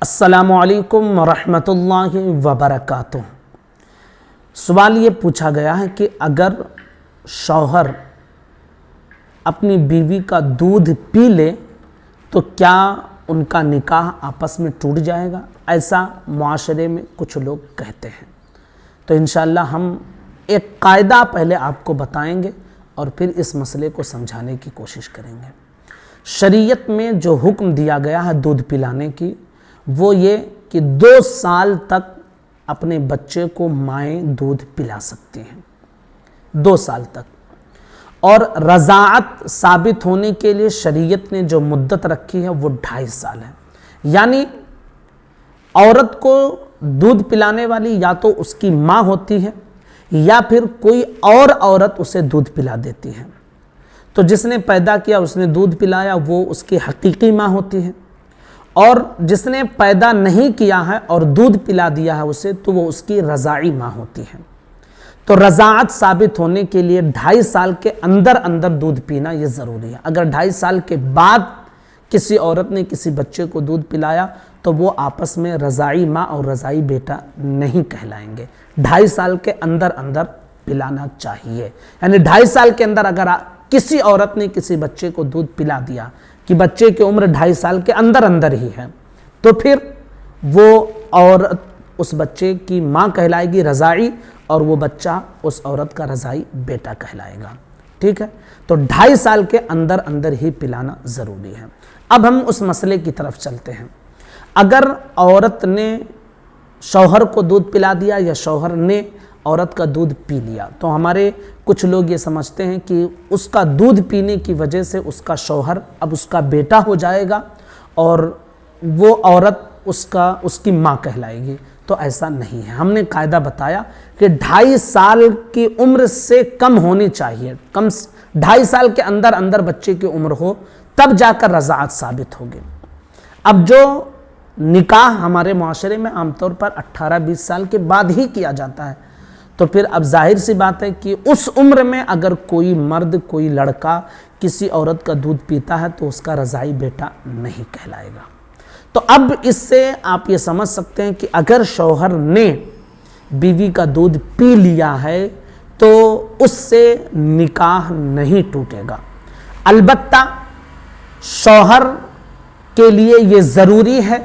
अस्सलामु अलैकुम वरहमतुल्लाहि वबरकातुह। सवाल ये पूछा गया है कि अगर शौहर अपनी बीवी का दूध पी ले तो क्या उनका निकाह आपस में टूट जाएगा? ऐसा मुआशरे में कुछ लोग कहते हैं। तो इंशाअल्लाह हम एक कायदा पहले आपको बताएंगे और फिर इस मसले को समझाने की कोशिश करेंगे। शरीयत में जो हुक्म दिया गया है दूध पिलाने की, वो ये कि 2 साल तक अपने बच्चे को माएँ दूध पिला सकती हैं, 2 साल तक। और रज़ाअत साबित होने के लिए शरीयत ने जो मुद्दत रखी है वो 2.5 साल है। यानी औरत को दूध पिलाने वाली या तो उसकी माँ होती है या फिर कोई और औरत उसे दूध पिला देती है। तो जिसने पैदा किया उसने दूध पिलाया, वो उसकी हकीकी माँ होती है, और जिसने पैदा नहीं किया है और दूध पिला दिया है उसे, तो वो उसकी रज़ाई माँ होती है। तो रज़ाअत साबित होने के लिए 2.5 साल के अंदर अंदर दूध पीना ये ज़रूरी है। अगर 2.5 साल के बाद किसी औरत ने किसी बच्चे को दूध पिलाया तो वो आपस में रज़ाई माँ और रज़ाई बेटा नहीं कहलाएंगे। 2.5 साल के अंदर अंदर पिलाना चाहिए। यानी 2.5 साल के अंदर अगर किसी औरत ने किसी बच्चे को दूध पिला दिया कि बच्चे की उम्र 2.5 साल के अंदर अंदर ही है, तो फिर वो औरत उस बच्चे की माँ कहलाएगी रज़ाई, और वो बच्चा उस औरत का रज़ाई बेटा कहलाएगा। ठीक है, तो 2.5 साल के अंदर अंदर ही पिलाना ज़रूरी है। अब हम उस मसले की तरफ चलते हैं। अगर औरत ने शौहर को दूध पिला दिया या शौहर ने औरत का दूध पी लिया, तो हमारे कुछ लोग ये समझते हैं कि उसका दूध पीने की वजह से उसका शौहर अब उसका बेटा हो जाएगा और वो औरत उसकी माँ कहलाएगी। तो ऐसा नहीं है। हमने कायदा बताया कि 2.5 साल की उम्र से कम होनी चाहिए, कम 2.5 साल के अंदर अंदर बच्चे की उम्र हो, तब जाकर रज़ाअत साबित होगी। अब जो निकाह हमारे मुआशरे में आमतौर पर 18-20 साल के बाद ही किया जाता है, तो फिर अब जाहिर सी बात है कि उस उम्र में अगर कोई मर्द, कोई लड़का किसी औरत का दूध पीता है तो उसका रज़ाई बेटा नहीं कहलाएगा। तो अब इससे आप ये समझ सकते हैं कि अगर शौहर ने बीवी का दूध पी लिया है तो उससे निकाह नहीं टूटेगा। अलबत्ता शौहर के लिए ये ज़रूरी है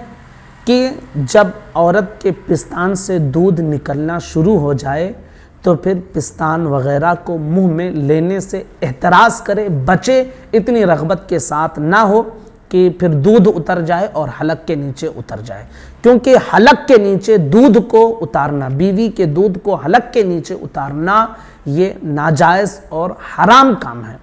कि जब औरत के पिस्तान से दूध निकलना शुरू हो जाए तो फिर पिस्तान वग़ैरह को मुंह में लेने से एहतराज़ करे, बचे, इतनी रग़बत के साथ ना हो कि फिर दूध उतर जाए और हलक के नीचे उतर जाए। क्योंकि हलक के नीचे दूध को उतारना, बीवी के दूध को हलक के नीचे उतारना, ये नाजायज़ और हराम काम है।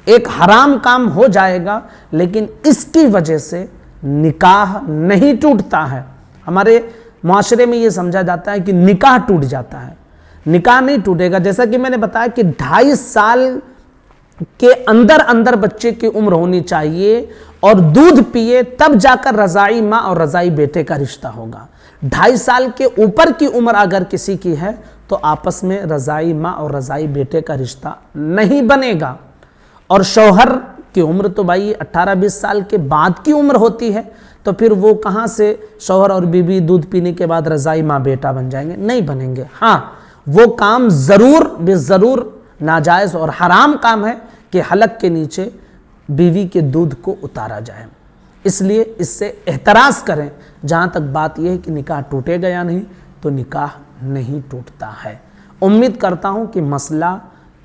एक हराम काम हो जाएगा, लेकिन इसकी वजह से निकाह नहीं टूटता है। हमारे माशरे में ये समझा जाता है कि निकाह टूट जाता है। निकाह नहीं टूटेगा। जैसा कि मैंने बताया कि 2.5 साल के अंदर अंदर बच्चे की उम्र होनी चाहिए और दूध पिए, तब जाकर रज़ाई माँ और रज़ाई बेटे का रिश्ता होगा। 2.5 साल के ऊपर की उम्र अगर किसी की है तो आपस में रज़ाई माँ और रज़ाई बेटे का रिश्ता नहीं बनेगा। और शौहर की उम्र तो भाई 18-20 साल के बाद की उम्र होती है, तो फिर वो कहाँ से शौहर और बीवी दूध पीने के बाद रज़ाई माँ बेटा बन जाएंगे? नहीं बनेंगे। हाँ, वो काम ज़रूर बेज़रूर नाजायज़ और हराम काम है कि हलक के नीचे बीवी के दूध को उतारा जाए। इसलिए इससे एहतराज़ करें। जहाँ तक बात यह है कि निकाह टूटेगा या नहीं, तो निकाह नहीं टूटता है। उम्मीद करता हूँ कि मसला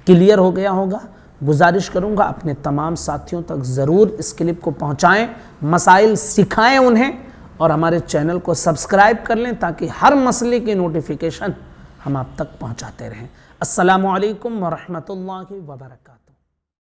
क्लियर हो गया होगा। गुजारिश करूँगा अपने तमाम साथियों तक ज़रूर इस क्लिप को पहुँचाएँ, मसाइल सिखाएँ उन्हें, और हमारे चैनल को सब्सक्राइब कर लें ताकि हर मसले की नोटिफिकेशन हम आप तक पहुँचाते रहें। अस्सलामु अलैकुम वरहमतुल्लाहि वबरकातुहू।